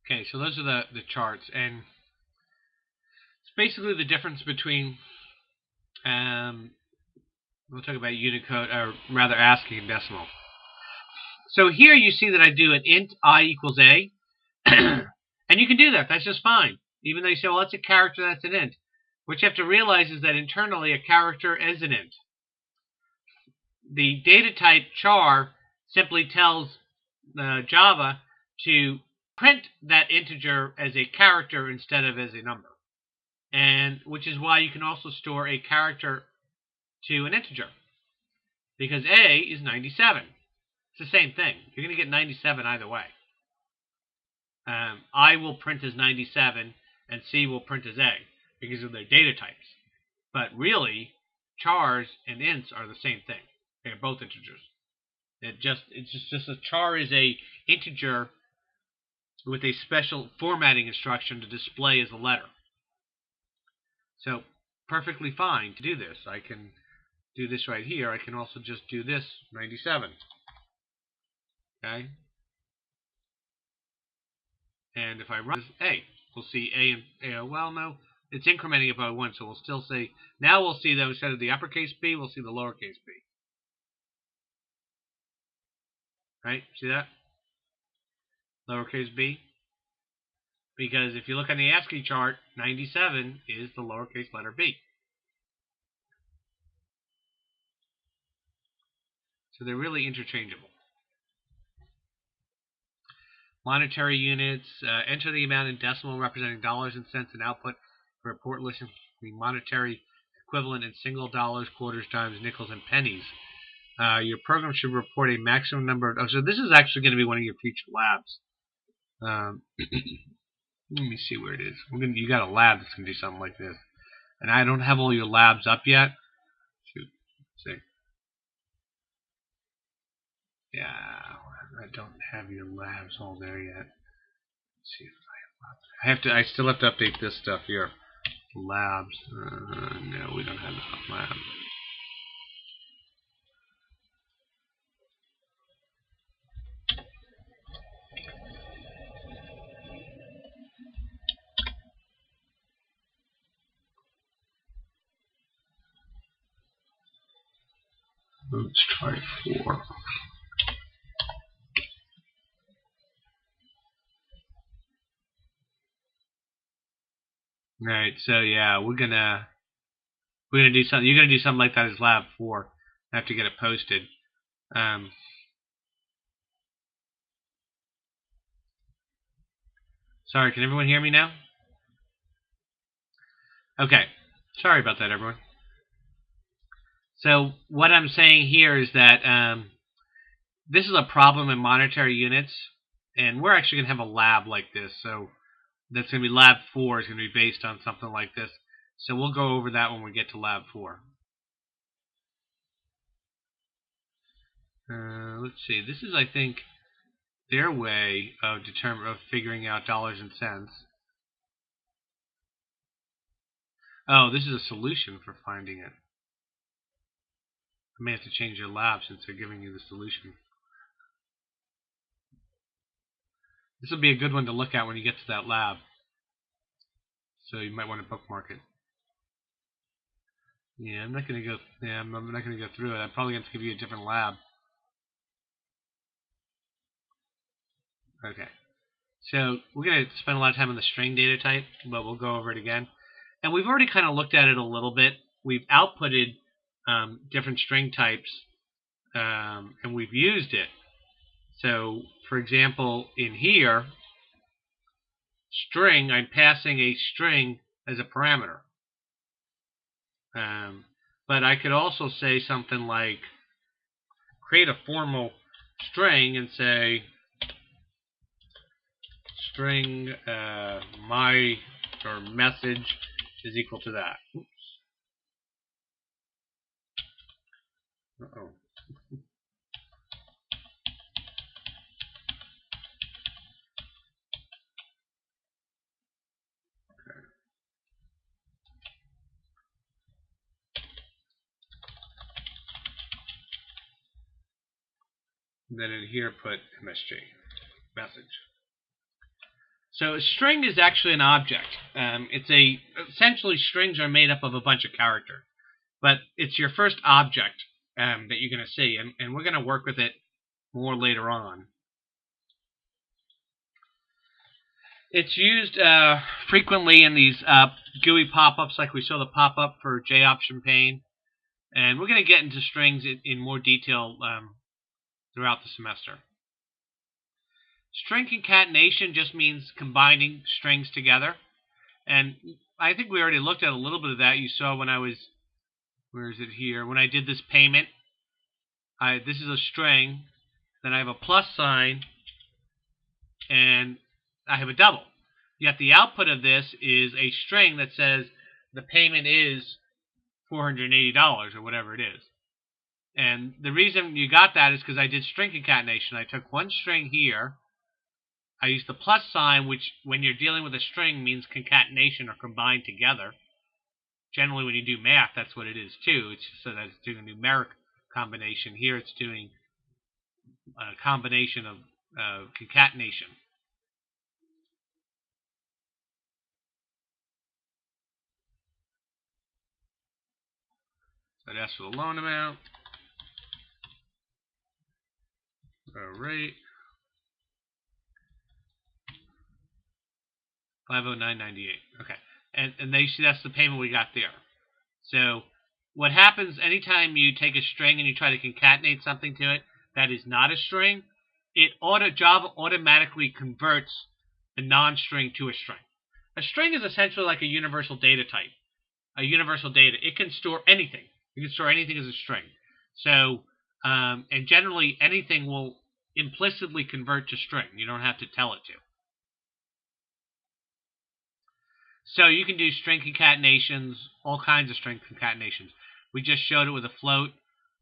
Okay, so those are the charts, and it's basically the difference between we'll talk about Unicode, or rather ASCII and decimal. So here you see that I do an int I equals a, and you can do that. That's just fine. Even though you say, well, that's a character, that's an int. What you have to realize is that internally a character is an int. The data type char simply tells Java to print that integer as a character instead of as a number. And which is why you can also store a character to an integer. Because A is 97. It's the same thing. You're going to get 97 either way. I will print as 97 and C will print as A because of their data types. But really, chars and ints are the same thing. They're both integers. It's just a char is a integer with a special formatting instruction to display as a letter. So perfectly fine to do this. I can do this right here. I can also just do this 97. Okay. And if I run this A, we'll see A and A. Well, no, it's incrementing it by 1, so we'll still say, now we'll see that instead of the uppercase B, we'll see the lowercase b. Right? See that? Lowercase b. Because if you look on the ASCII chart, 97 is the lowercase letter b. So they're really interchangeable. Monetary units, enter the amount in decimal representing dollars and cents in output. Report listing the monetary equivalent in single dollars, quarters, dimes, nickels, and pennies. Your program should report a maximum number of... so this is actually going to be one of your future labs. Let me see where it is. You got a lab that's going to do something like this. And I don't have all your labs up yet. Shoot. Let's see. Yeah, I don't have your labs all there yet. Let's see if I have to. I still have to update this stuff here. Labs. No, we don't have the lab. Let's try 4. Alright, so yeah, we're gonna do something. You're gonna do something like that as lab 4. I have to get it posted. Sorry, can everyone hear me now? Okay, sorry about that, everyone. So what I'm saying here is that this is a problem in monetary units, and we're actually going to have a lab like this. So that's going to be lab 4 is going to be based on something like this. So we'll go over that when we get to lab 4. Let's see. This is, I think, their way of figuring out dollars and cents. Oh, this is a solution for finding it. I may have to change your lab since they're giving you the solution. This will be a good one to look at when you get to that lab. So you might want to bookmark it. Yeah, I'm not going to go. Yeah, I'm not going to go through it. I'm probably going to give you a different lab. Okay. So we're going to spend a lot of time on the string data type, but we'll go over it again. And we've already kind of looked at it a little bit. We've outputted different string types, and we've used it. So, for example, in here, string, I'm passing a string as a parameter. But I could also say something like, create a formal string and say, string my or message is equal to that. Oops. Uh-oh. Okay. Then in here put MSG, message. So a string is actually an object. Essentially strings are made up of a bunch of characters, but it's your first object that you're going to see, and we're going to work with it more later on. It's used frequently in these GUI pop-ups, like we saw the pop-up for JOption pane, and we're going to get into strings in more detail throughout the semester. String concatenation just means combining strings together. And I think we already looked at a little bit of that. You saw when I was, where is it here? When I did this payment, this is a string. Then I have a plus sign, and I have a double. Yet the output of this is a string that says the payment is $480 or whatever it is. And the reason you got that is because I did string concatenation. I took one string here. I used the plus sign, which when you're dealing with a string means concatenation or combined together. Generally, when you do math, that's what it is too. It's just so that it's doing a numeric combination. Here it's doing a combination of concatenation. So that's for the loan amount. All right. 509.98. Okay. And they see that's the payment we got there. So what happens anytime you take a string and you try to concatenate something to it that is not a string, Java automatically converts a non-string to a string. A string is essentially like a universal data type. A universal data. It can store anything. You can store anything as a string. So, and generally anything will implicitly convert to string. You don't have to tell it to. So you can do string concatenations, all kinds of string concatenations. We just showed it with a float.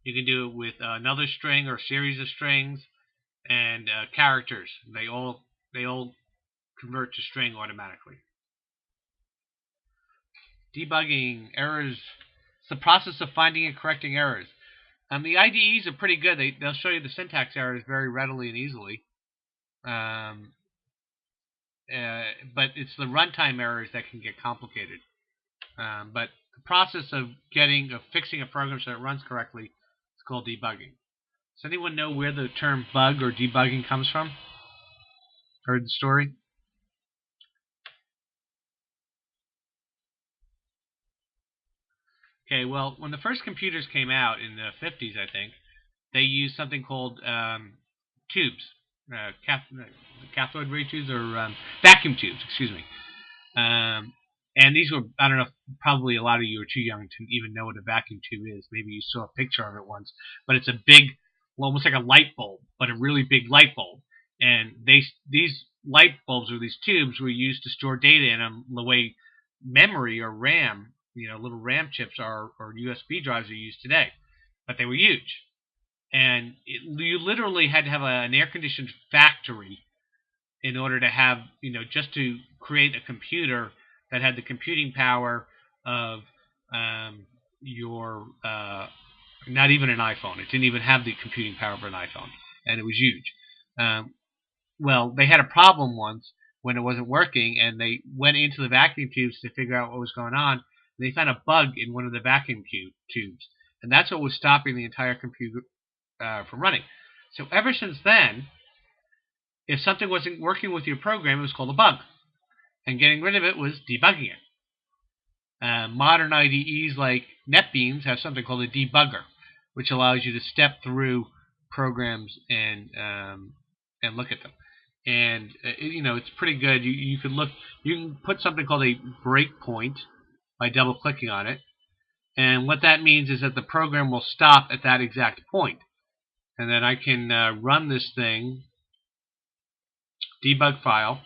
You can do it with another string or a series of strings and characters. They all convert to string automatically. Debugging errors. It's the process of finding and correcting errors. The IDEs are pretty good. They'll show you the syntax errors very readily and easily. But it's the runtime errors that can get complicated. But the process of fixing a program so it runs correctly is called debugging. Does anyone know where the term bug or debugging comes from? Heard the story? Okay, well, when the first computers came out in the 50s, I think, they used something called tubes. Cathode ray tubes or vacuum tubes, excuse me. And these were, I don't know, probably a lot of you are too young to even know what a vacuum tube is. Maybe you saw a picture of it once. But it's a big, almost like a light bulb, but a really big light bulb. And these light bulbs or these tubes were used to store data in them the way memory or RAM, little RAM chips or USB drives are used today. But they were huge. And you literally had to have an air-conditioned factory in order to have, just to create a computer that had the computing power of not even an iPhone. It didn't even have the computing power of an iPhone, and it was huge. Well, they had a problem once when it wasn't working, and they went into the vacuum tubes to figure out what was going on. And they found a bug in one of the vacuum tubes, and that's what was stopping the entire computer from running. So ever since then, if something wasn't working with your program, it was called a bug. And getting rid of it was debugging it. Modern IDEs like NetBeans have something called a debugger, which allows you to step through programs and look at them. And it's pretty good. You can put something called a breakpoint by double-clicking on it. And what that means is that the program will stop at that exact point. And then I can run this thing, debug file.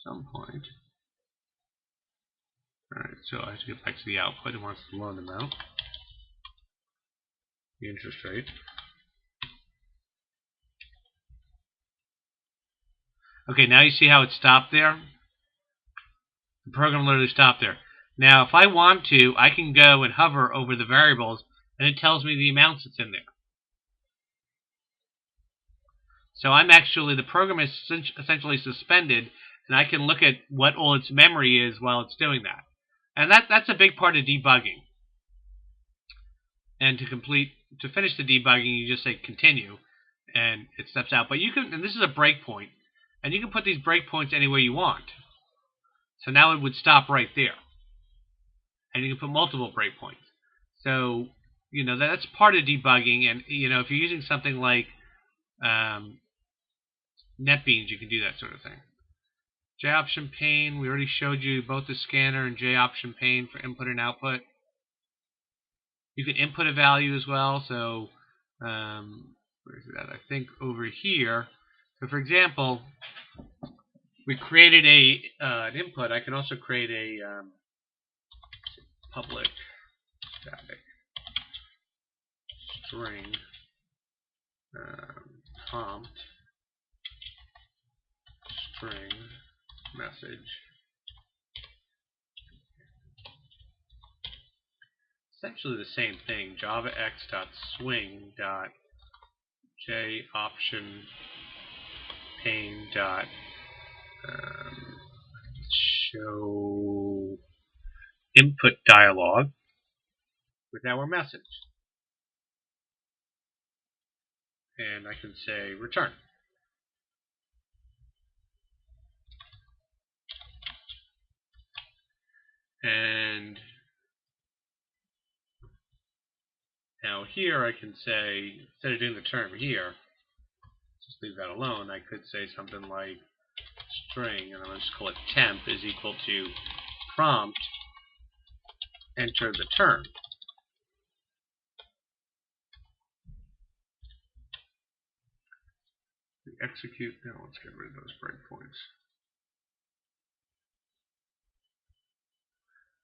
Some point. Alright, so I have to get back to the output. It wants the loan amount, the interest rate. Okay, now you see how it stopped there? The program literally stopped there. Now, if I want to, I can go and hover over the variables, and it tells me the amounts that's in there. So the program is essentially suspended, and I can look at what all its memory is while it's doing that. And that's a big part of debugging. And to finish the debugging, you just say continue, and it steps out. But you can, and this is a breakpoint, and you can put these breakpoints anywhere you want. So now it would stop right there, and you can put multiple breakpoints. So that's part of debugging, and if you're using something like NetBeans, you can do that sort of thing. J-option pane, we already showed you both the scanner and J-option pane for input and output. You can input a value as well. So where is that? I think over here. So for example, we created an input. I can also create a public static string prompt string message. Essentially the same thing. javax.swing.joption pane dot show input dialog with our message. And I can say return. And now here I can say, instead of doing the term here, just leave that alone, I could say something like string, and I'm going to just call it temp is equal to prompt, enter the term. We execute, now let's get rid of those breakpoints.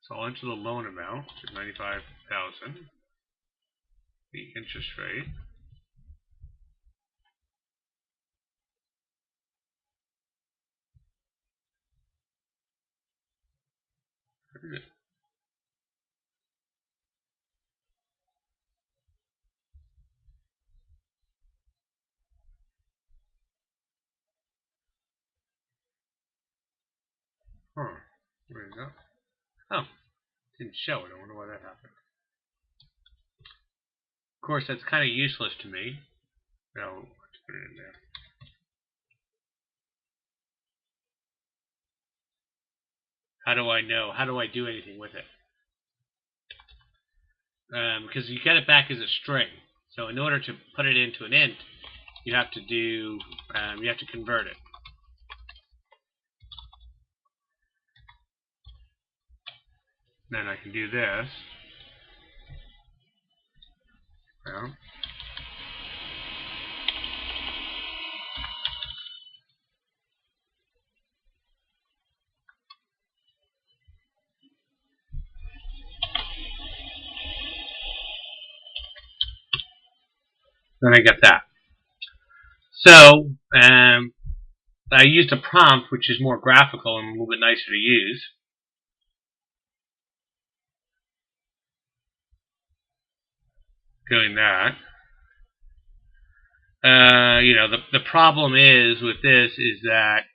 So I'll enter the loan amount, which is $95,000, the interest rate, where is that? Oh, didn't show it. I wonder why that happened. Of course, that's kind of useless to me. No, let's put it in there. How do I know? How do I do anything with it? Because you get it back as a string. So in order to put it into an int, you have to convert it. Then I can do this. Well, then I get that. So I used a prompt, which is more graphical and a little bit nicer to use. Doing that. The problem is with this is that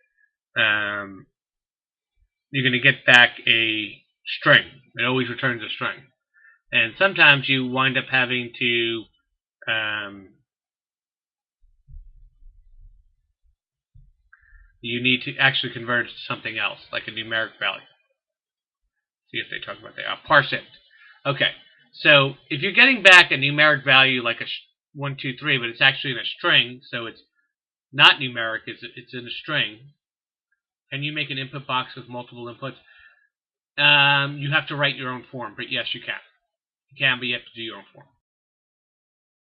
you're going to get back a string. It always returns a string. And sometimes you wind up having to you need to actually convert it to something else, like a numeric value. See if they talk about that. Parse int. Okay. So if you're getting back a numeric value like a 1, 2, 3, but it's actually in a string, so it's not numeric, it's in a string, and you make an input box with multiple inputs, you have to write your own form. But yes, you can. You can, but you have to do your own form.